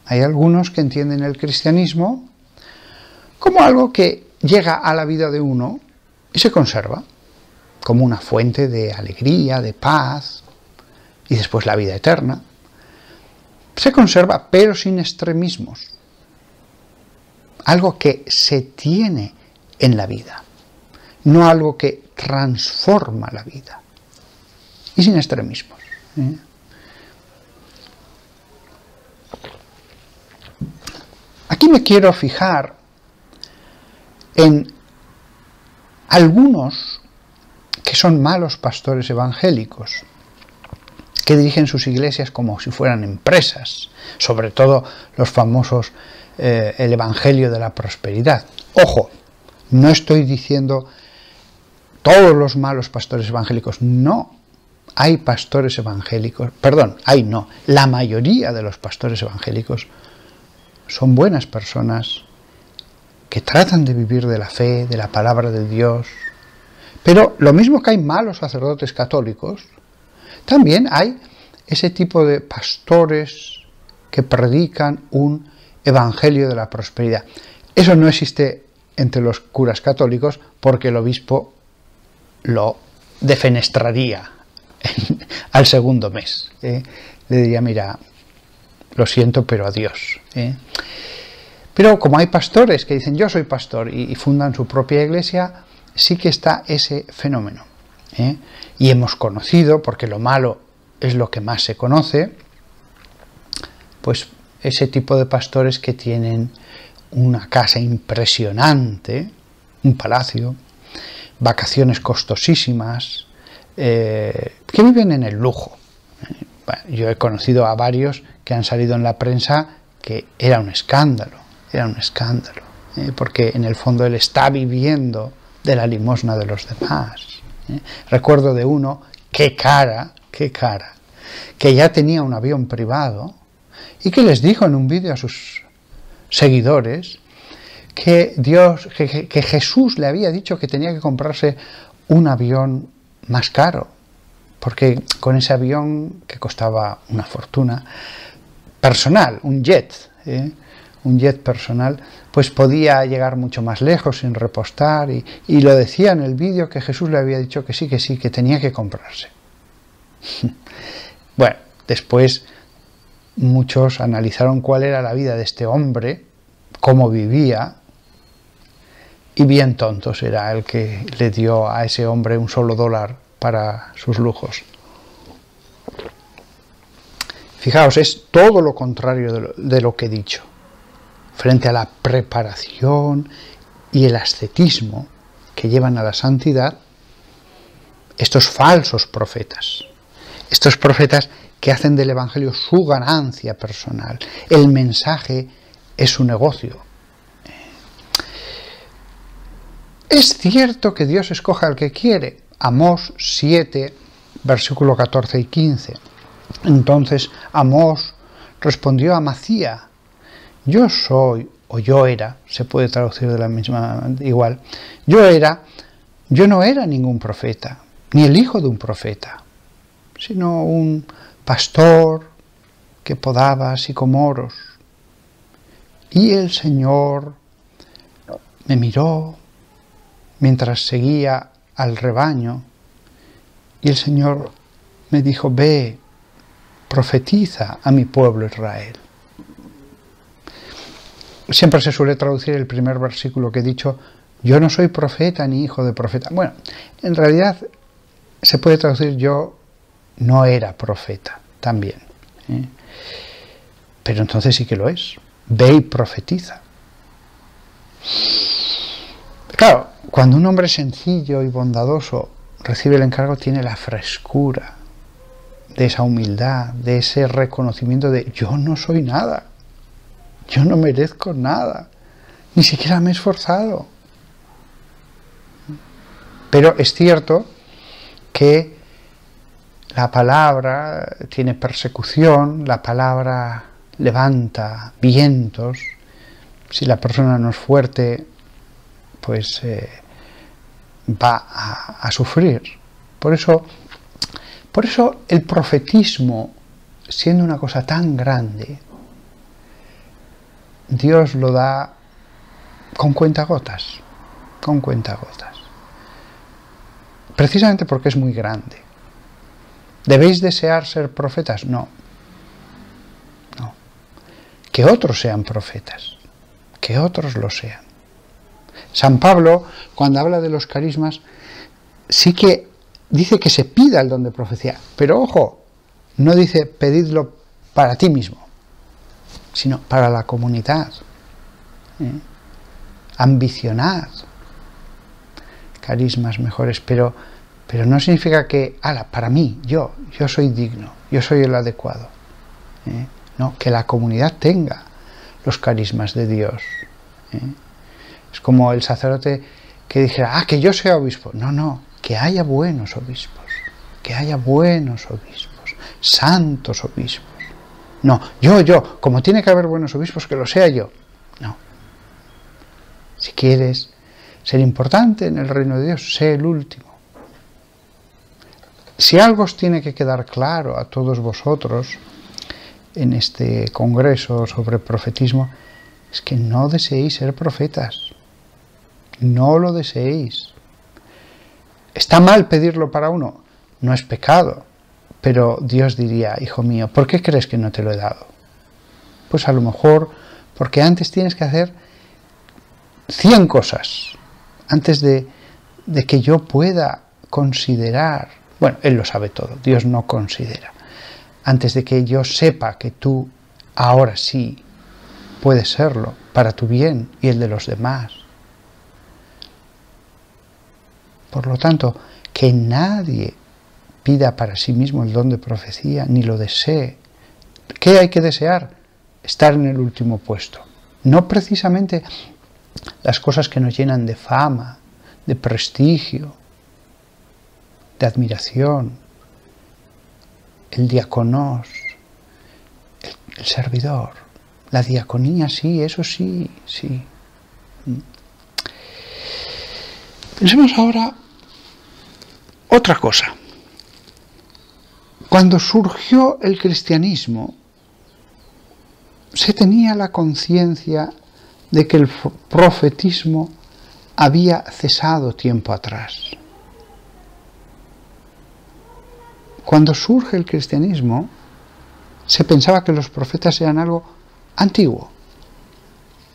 Hay algunos que entienden el cristianismo como algo que llega a la vida de uno y se conserva, como una fuente de alegría, de paz, y después la vida eterna. Se conserva, pero sin extremismos. Algo que se tiene en la vida, no algo que transforma la vida. Y sin extremismos. Aquí me quiero fijar en algunos que son malos pastores evangélicos, que dirigen sus iglesias como si fueran empresas, sobre todo los famosos el Evangelio de la Prosperidad. Ojo, no estoy diciendo todos los malos pastores evangélicos, no. hay pastores evangélicos, perdón, la mayoría de los pastores evangélicos son buenas personas que tratan de vivir de la fe, de la palabra de Dios. Pero lo mismo que hay malos sacerdotes católicos, también hay ese tipo de pastores que predican un evangelio de la prosperidad. Eso no existe entre los curas católicos porque el obispo lo defenestraría al segundo mes. Le diría, mira, lo siento, pero adiós. Pero como hay pastores que dicen, yo soy pastor, y fundan su propia iglesia, sí que está ese fenómeno. Y hemos conocido, porque lo malo es lo que más se conoce, pues ese tipo de pastores que tienen una casa impresionante, un palacio, vacaciones costosísimas, que viven en el lujo. Bueno, yo he conocido a varios que han salido en la prensa que era un escándalo, porque en el fondo él está viviendo de la limosna de los demás. Recuerdo de uno, qué cara, que ya tenía un avión privado y que les dijo en un vídeo a sus seguidores que que Jesús le había dicho que tenía que comprarse un avión más caro, porque con ese avión que costaba una fortuna, personal, un jet personal, pues podía llegar mucho más lejos sin repostar, y lo decía en el vídeo que Jesús le había dicho que sí, que tenía que comprarse. Bueno, después muchos analizaron cuál era la vida de este hombre, cómo vivía, y bien tontos era el que le dio a ese hombre un solo dólar para sus lujos. Fijaos, es todo lo contrario de lo que he dicho. Frente a la preparación y el ascetismo que llevan a la santidad, estos falsos profetas, estos profetas que hacen del evangelio su ganancia personal, el mensaje es su negocio. Es cierto que Dios escoge al que quiere. Amós 7, versículo 14 y 15. Entonces Amós respondió a Macía, yo soy, o yo era, se puede traducir de la misma igual, yo no era ningún profeta, ni el hijo de un profeta, sino un pastor que podaba sicomoros. Y el Señor me miró mientras seguía al rebaño, y el Señor me dijo, ve, profetiza a mi pueblo Israel. Siempre se suele traducir el primer versículo que he dicho, yo no soy profeta ni hijo de profeta. Bueno, en realidad se puede traducir yo no era profeta también. Pero entonces sí que lo es. Ve y profetiza. Claro, cuando un hombre sencillo y bondadoso recibe el encargo, tiene la frescura de esa humildad, de ese reconocimiento de yo no soy nada, yo no merezco nada, ni siquiera me he esforzado. Pero es cierto que la palabra tiene persecución, la palabra levanta vientos, si la persona no es fuerte, pues va a sufrir. Por eso el profetismo, siendo una cosa tan grande, Dios lo da con cuentagotas, precisamente porque es muy grande. ¿Debéis desear ser profetas? No. Que otros sean profetas, que otros lo sean. San Pablo, cuando habla de los carismas, sí que dice que se pida el don de profecía, pero ojo, no dice pedidlo para ti mismo, sino para la comunidad. Ambicionad carismas mejores, pero no significa que, para mí, yo soy digno, yo soy el adecuado. No, que la comunidad tenga los carismas de Dios. Es como el sacerdote que dijera, que yo sea obispo. No, que haya buenos obispos. que haya buenos obispos, santos obispos. No, yo, como tiene que haber buenos obispos, que lo sea yo. No. Si quieres ser importante en el reino de Dios, sé el último. Si algo os tiene que quedar claro a todos vosotros en este congreso sobre profetismo, es que no deseéis ser profetas. No lo deseéis. ¿Está mal pedirlo para uno? No es pecado. Pero Dios diría, hijo mío, ¿por qué crees que no te lo he dado? Pues a lo mejor porque antes tienes que hacer 100 cosas antes de que yo pueda considerar. Bueno, Él lo sabe todo, Dios no considera. Antes de que yo sepa que tú ahora sí puedes serlo para tu bien y el de los demás. Por lo tanto, que nadie pida para sí mismo el don de profecía, ni lo desee. ¿Qué hay que desear? Estar en el último puesto. No precisamente las cosas que nos llenan de fama, de prestigio, de admiración, el diaconos, el servidor, la diaconía, sí, eso sí, sí. Pensemos ahora otra cosa. Cuando surgió el cristianismo, se tenía la conciencia de que el profetismo había cesado tiempo atrás. Cuando surge el cristianismo, se pensaba que los profetas eran algo antiguo,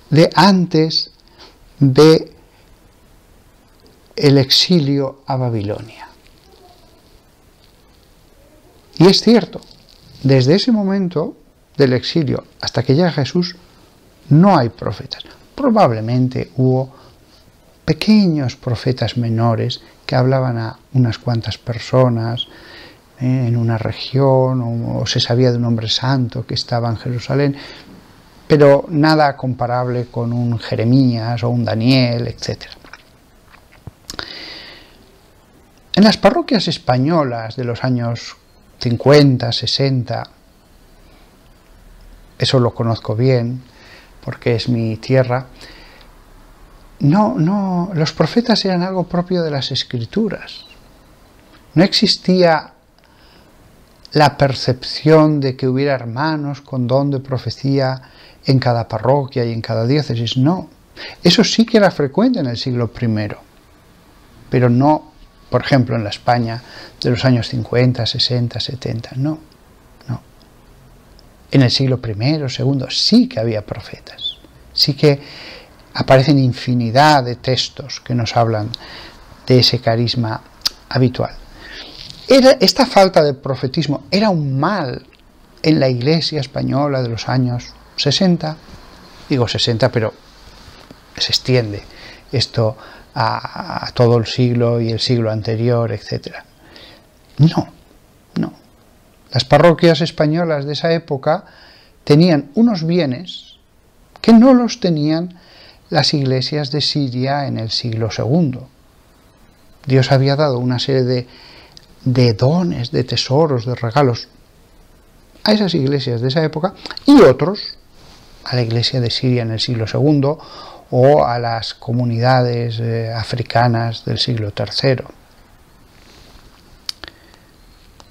de antes de el exilio a Babilonia. Y es cierto, desde ese momento del exilio hasta que llega Jesús, no hay profetas. Probablemente hubo pequeños profetas menores que hablaban a unas cuantas personas en una región, o se sabía de un hombre santo que estaba en Jerusalén, pero nada comparable con un Jeremías o un Daniel, etc. En las parroquias españolas de los años 50, 60, eso lo conozco bien, porque es mi tierra, los profetas eran algo propio de las Escrituras. No existía la percepción de que hubiera hermanos con don de profecía en cada parroquia y en cada diócesis, no. Eso sí que era frecuente en el siglo I, pero no, por ejemplo, en la España de los años 50, 60, 70, no. En el siglo I, II, sí que había profetas, sí que aparecen infinidad de textos que nos hablan de ese carisma habitual. Esta falta de profetismo era un mal en la Iglesia española de los años 60, digo 60, pero se extiende esto a todo el siglo y el siglo anterior, etc. No. Las parroquias españolas de esa época tenían unos bienes que no los tenían las iglesias de Siria en el siglo II. Dios había dado una serie de dones, de tesoros, de regalos a esas iglesias de esa época y otros a la iglesia de Siria en el siglo II o a las comunidades africanas del siglo III.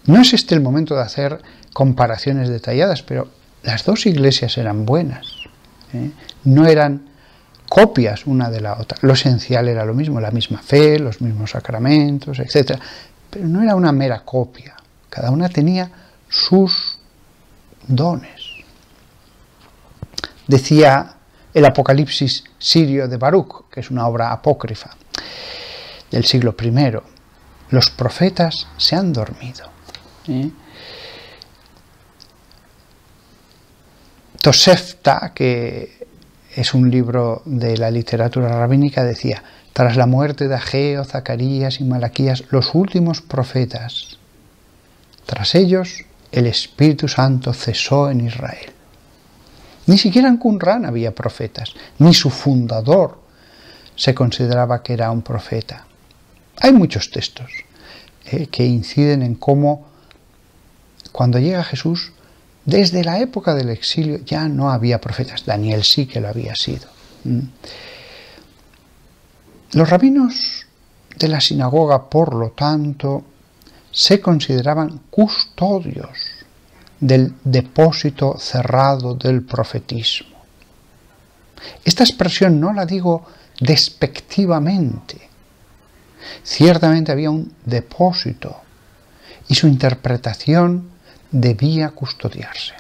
No es este el momento de hacer comparaciones detalladas, pero las dos iglesias eran buenas, no eran copias una de la otra. Lo esencial era lo mismo, la misma fe, los mismos sacramentos, etc. Pero no era una mera copia, cada una tenía sus dones. Decía el Apocalipsis sirio de Baruch, que es una obra apócrifa del siglo I, los profetas se han dormido. Tosefta, que es un libro de la literatura rabínica, decía: tras la muerte de Ageo, Zacarías y Malaquías, los últimos profetas, tras ellos el Espíritu Santo cesó en Israel. Ni siquiera en Qumran había profetas, ni su fundador se consideraba que era un profeta. Hay muchos textos que inciden en cómo cuando llega Jesús, desde la época del exilio ya no había profetas. Daniel sí que lo había sido. Los rabinos de la sinagoga, por lo tanto, se consideraban custodios del depósito cerrado del profetismo. Esta expresión no la digo despectivamente. Ciertamente había un depósito y su interpretación debía custodiarse.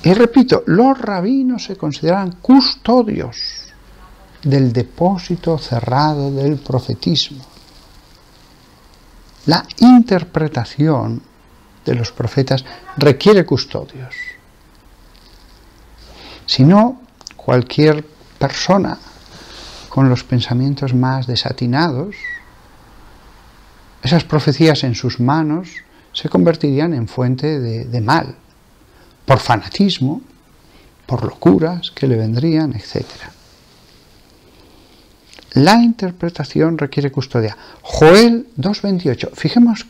Y repito, los rabinos se consideraban custodios del depósito cerrado del profetismo. La interpretación de los profetas requiere custodios. Si no, cualquier persona con los pensamientos más desatinados, esas profecías en sus manos se convertirían en fuente de mal, por fanatismo, por locuras que le vendrían, etc. La interpretación requiere custodia. Joel 2:28. Fijemos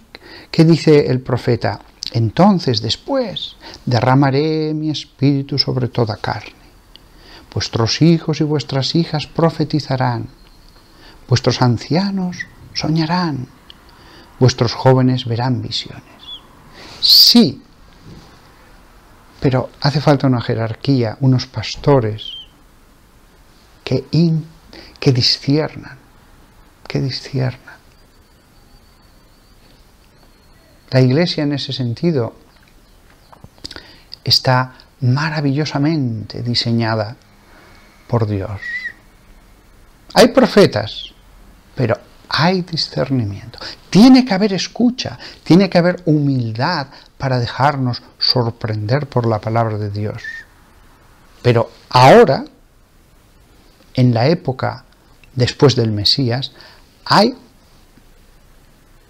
qué dice el profeta. Entonces, después, derramaré mi espíritu sobre toda carne. Vuestros hijos y vuestras hijas profetizarán. Vuestros ancianos soñarán. Vuestros jóvenes verán visiones. Sí, pero hace falta una jerarquía, unos pastores que disciernan, La Iglesia en ese sentido está maravillosamente diseñada por Dios. Hay profetas, pero hay discernimiento. Tiene que haber escucha, tiene que haber humildad para dejarnos sorprender por la palabra de Dios. Pero ahora, en la época después del Mesías, hay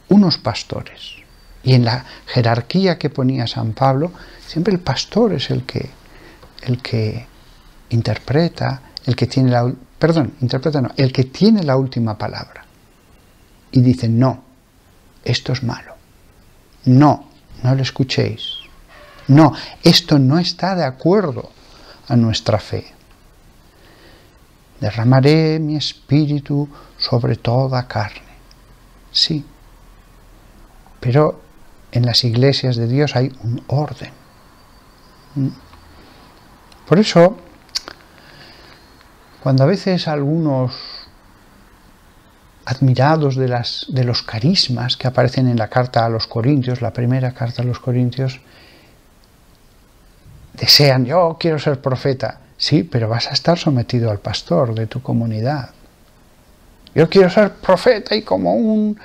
unos pastores. Y en la jerarquía que ponía San Pablo, siempre el pastor es el que interpreta, el que tiene el que tiene la última palabra. Y dice, no, esto es malo. No lo escuchéis. No, esto no está de acuerdo a nuestra fe. Derramaré mi espíritu sobre toda carne. Sí, pero en las iglesias de Dios hay un orden. Por eso, cuando a veces algunos admirados de los carismas que aparecen en la carta a los Corintios, la primera carta a los Corintios, desean, yo quiero ser profeta. Sí, pero vas a estar sometido al pastor de tu comunidad. Yo quiero ser profeta y como un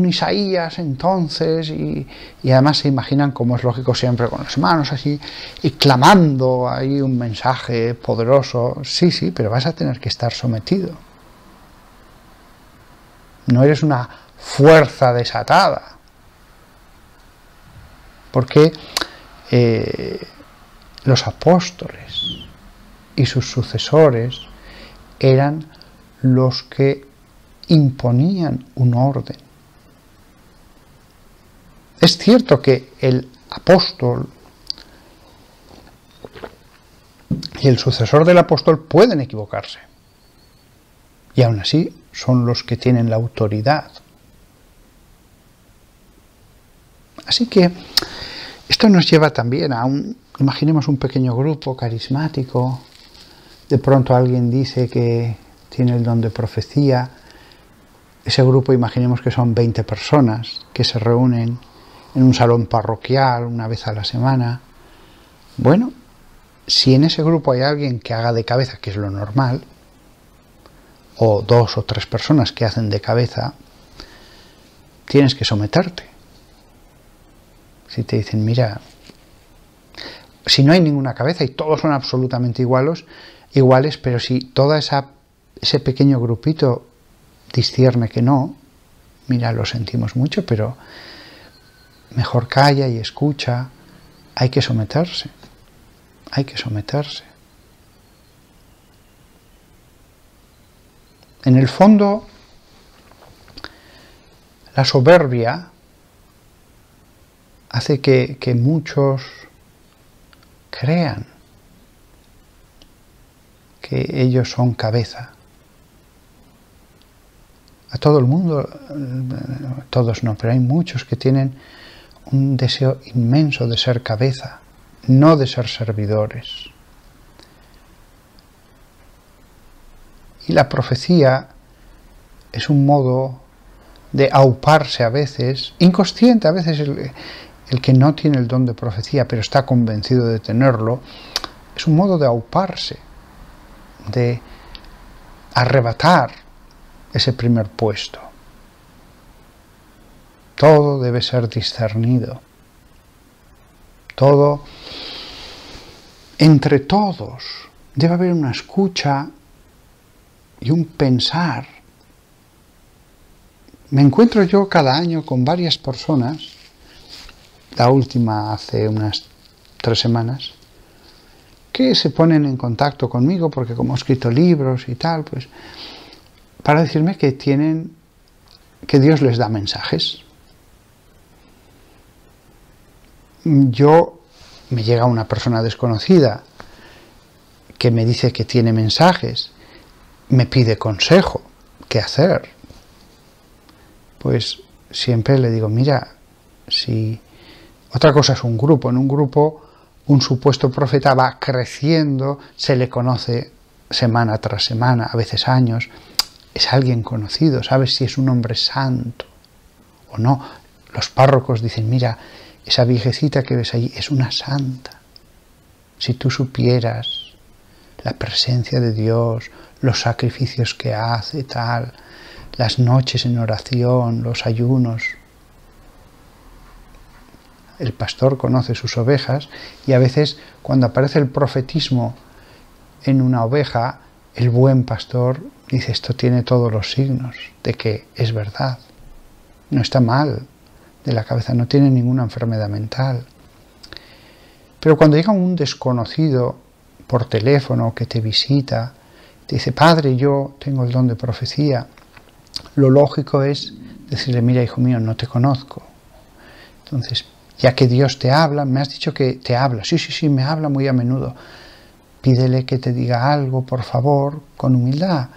Isaías entonces, y además se imaginan, como es lógico siempre, con las manos así, y clamando ahí un mensaje poderoso. Sí, pero vas a tener que estar sometido. No eres una fuerza desatada. Porque los apóstoles y sus sucesores eran los que imponían un orden. Es cierto que el apóstol y el sucesor del apóstol pueden equivocarse, y aún así son los que tienen la autoridad. Así que esto nos lleva también a imaginemos un pequeño grupo carismático, de pronto alguien dice que tiene el don de profecía. Ese grupo, imaginemos que son 20 personas que se reúnen en un salón parroquial una vez a la semana. Bueno, si en ese grupo hay alguien que haga de cabeza, que es lo normal, o 2 o 3 personas que hacen de cabeza, tienes que someterte. Si te dicen, mira, si no hay ninguna cabeza y todos son absolutamente iguales, pero si toda ese pequeño grupito discierne que no, mira, lo sentimos mucho, pero mejor calla y escucha. Hay que someterse. En el fondo, La soberbia hace que muchos crean que ellos son cabeza. A todo el mundo, todos no, pero hay muchos que tienen un deseo inmenso de ser cabeza, no de ser servidores. Y la profecía es un modo de auparse a veces, inconsciente a veces el que no tiene el don de profecía, pero está convencido de tenerlo, es un modo de auparse, de arrebatar ese primer puesto. Todo debe ser discernido. Todo, entre todos, debe haber una escucha y un pensar. Me encuentro yo cada año con varias personas, la última hace unas 3 semanas, que se ponen en contacto conmigo porque como he escrito libros y tal, pues para decirme que Dios les da mensajes. Me llega una persona desconocida que me dice que tiene mensajes, me pide consejo, ¿qué hacer? Pues siempre le digo, mira, si otra cosa es un grupo, en un grupo un supuesto profeta va creciendo, se le conoce semana tras semana, a veces años, es alguien conocido, sabes si es un hombre santo o no. Los párrocos dicen, mira, esa viejecita que ves allí es una santa. Si tú supieras la presencia de Dios, los sacrificios que hace, tal, las noches en oración, los ayunos. El pastor conoce sus ovejas y a veces cuando aparece el profetismo en una oveja, el buen pastor dice, esto tiene todos los signos de que es verdad. No está mal de la cabeza, no tiene ninguna enfermedad mental. Pero cuando llega un desconocido por teléfono que te visita, te dice, padre, yo tengo el don de profecía, lo lógico es decirle, mira, hijo mío, no te conozco. Entonces, ya que Dios te habla, me has dicho que te habla. Sí, me habla muy a menudo. Pídele que te diga algo, por favor, con humildad,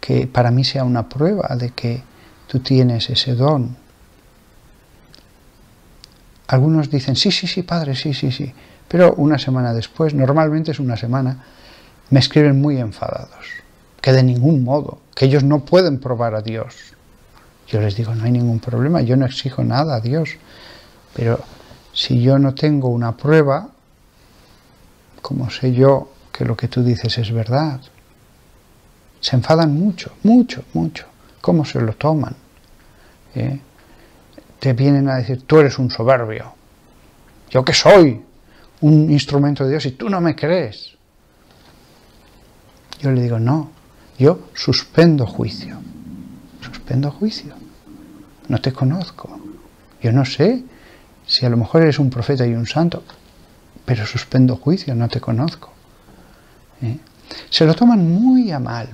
que para mí sea una prueba de que tú tienes ese don. Algunos dicen, sí, padre, sí. Pero una semana después, normalmente es una semana, me escriben muy enfadados, que de ningún modo, que ellos no pueden probar a Dios. Yo les digo, no hay ningún problema, yo no exijo nada a Dios, pero si yo no tengo una prueba, ¿cómo sé yo que lo que tú dices es verdad? Se enfadan mucho. ¿Cómo se lo toman? Te vienen a decir, tú eres un soberbio. ¿Yo qué soy? Un instrumento de Dios y tú no me crees. Yo le digo, no, yo suspendo juicio. No te conozco. Yo no sé si a lo mejor eres un profeta y un santo, pero suspendo juicio, no te conozco. Se lo toman muy a mal.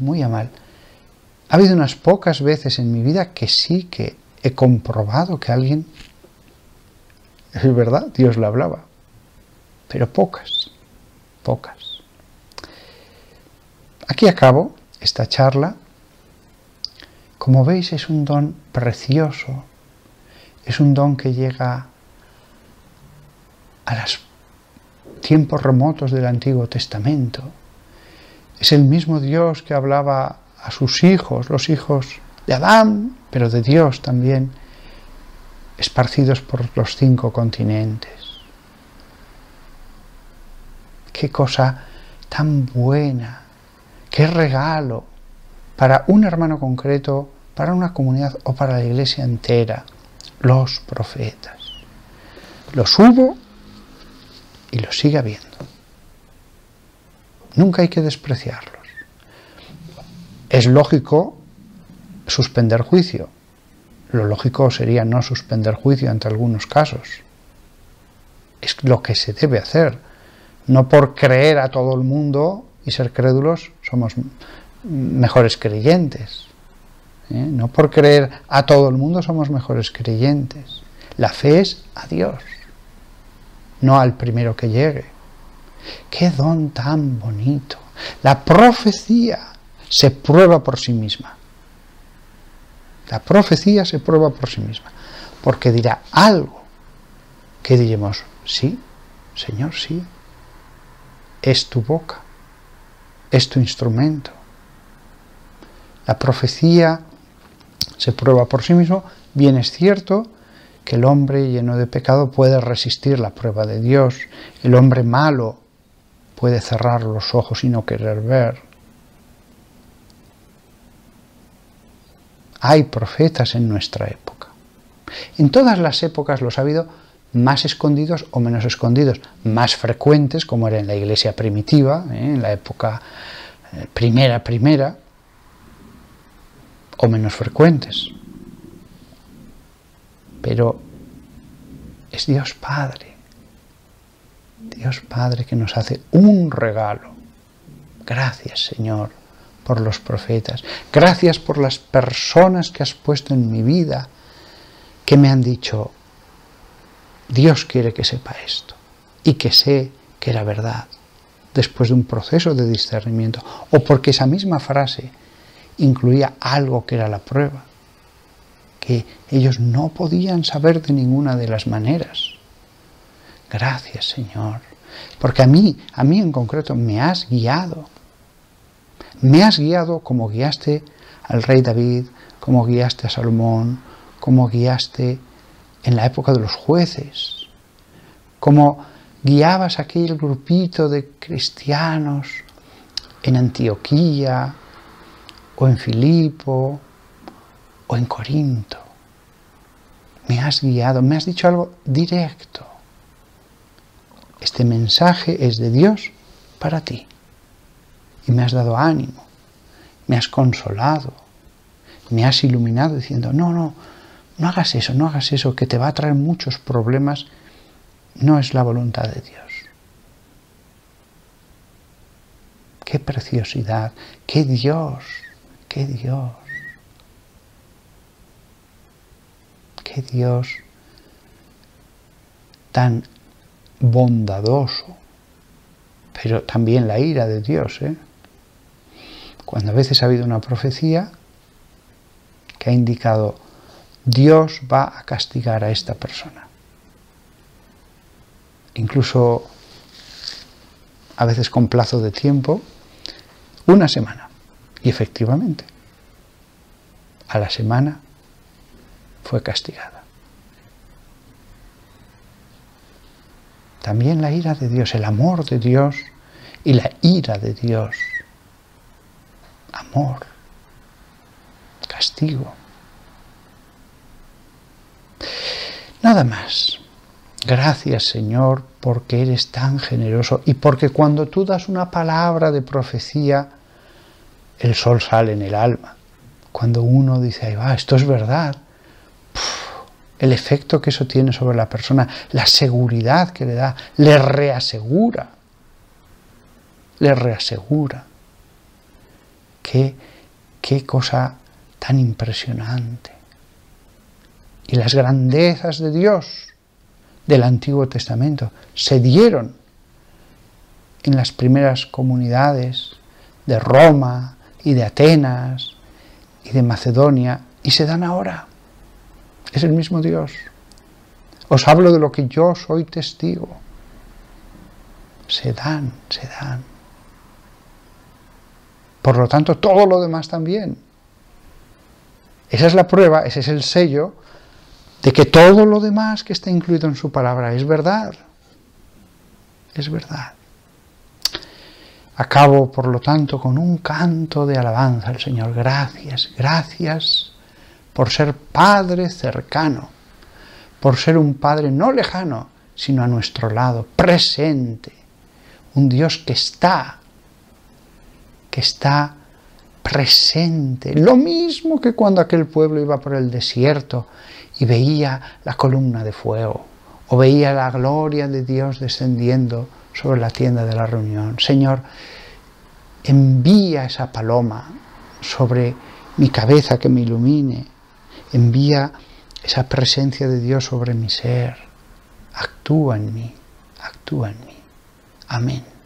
Ha habido unas pocas veces en mi vida que sí que he comprobado que alguien, es verdad, Dios le hablaba, pero pocas. Aquí acabo esta charla. Como veis, es un don precioso, es un don que llega a los tiempos remotos del Antiguo Testamento. Es el mismo Dios que hablaba a sus hijos, los hijos de Adán, pero de Dios también, esparcidos por los 5 continentes. Qué cosa tan buena, qué regalo para un hermano concreto, para una comunidad o para la iglesia entera, los profetas. Los hubo y los sigue habiendo. Nunca hay que despreciarlos. Es lógico suspender juicio. Lo lógico sería no suspender juicio ante algunos casos. Es lo que se debe hacer. No por creer a todo el mundo y ser crédulos somos mejores creyentes. No por creer a todo el mundo somos mejores creyentes. La fe es a Dios, no al primero que llegue. ¡Qué don tan bonito! La profecía se prueba por sí misma. La profecía se prueba por sí misma, porque dirá algo que diremos, sí, Señor, sí. Es tu boca, es tu instrumento. La profecía se prueba por sí mismo. Bien es cierto que el hombre lleno de pecado puede resistir la prueba de Dios. El hombre malo puede cerrar los ojos y no querer ver. Hay profetas en nuestra época. En todas las épocas los ha habido, más escondidos o menos escondidos, más frecuentes, como era en la iglesia primitiva, en la época primera, o menos frecuentes. Pero es Dios Padre que nos hace un regalo. Gracias, Señor, por los profetas. Gracias por las personas que has puesto en mi vida, que me han dicho, Dios quiere que sepa esto, y que sé que era verdad, después de un proceso de discernimiento, o porque esa misma frase incluía algo que era la prueba, que ellos no podían saber de ninguna de las maneras. Gracias, Señor, porque a mí en concreto me has guiado. Me has guiado como guiaste al rey David, como guiaste a Salomón, como guiaste en la época de los jueces, como guiabas a aquel grupito de cristianos en Antioquía, o en Filipo, o en Corinto. Me has guiado, me has dicho algo directo. Este mensaje es de Dios para ti. Y me has dado ánimo, me has consolado, me has iluminado diciendo, no hagas eso, que te va a traer muchos problemas, no es la voluntad de Dios. ¡Qué preciosidad! ¡Qué Dios! ¡Qué Dios! ¡Qué Dios tan bondadoso! Pero también la ira de Dios, Cuando a veces ha habido una profecía que ha indicado Dios va a castigar a esta persona. Incluso a veces con plazo de tiempo, una semana. Y efectivamente, a la semana fue castigada. También la ira de Dios, el amor de Dios y la ira de Dios. Amor, castigo. Nada más. Gracias, Señor, porque eres tan generoso y porque cuando tú das una palabra de profecía, el sol sale en el alma. Cuando uno dice, ahí va, esto es verdad, el efecto que eso tiene sobre la persona, la seguridad que le da, le reasegura. Qué cosa tan impresionante. Y las grandezas de Dios del Antiguo Testamento se dieron en las primeras comunidades de Roma y de Atenas y de Macedonia y se dan ahora. Es el mismo Dios. Os hablo de lo que yo soy testigo. Se dan. Por lo tanto, todo lo demás también. Esa es la prueba, ese es el sello de que todo lo demás que está incluido en su palabra es verdad. Es verdad. Acabo, por lo tanto, con un canto de alabanza al Señor. Gracias por ser Padre cercano, por ser un Padre no lejano, sino a nuestro lado, presente. Un Dios que está presente. Lo mismo que cuando aquel pueblo iba por el desierto y veía la columna de fuego, o veía la gloria de Dios descendiendo sobre la tienda de la reunión. Señor, envía esa paloma sobre mi cabeza, que me ilumine. Envía esa presencia de Dios sobre mi ser. Actúa en mí, actúa en mí. Amén.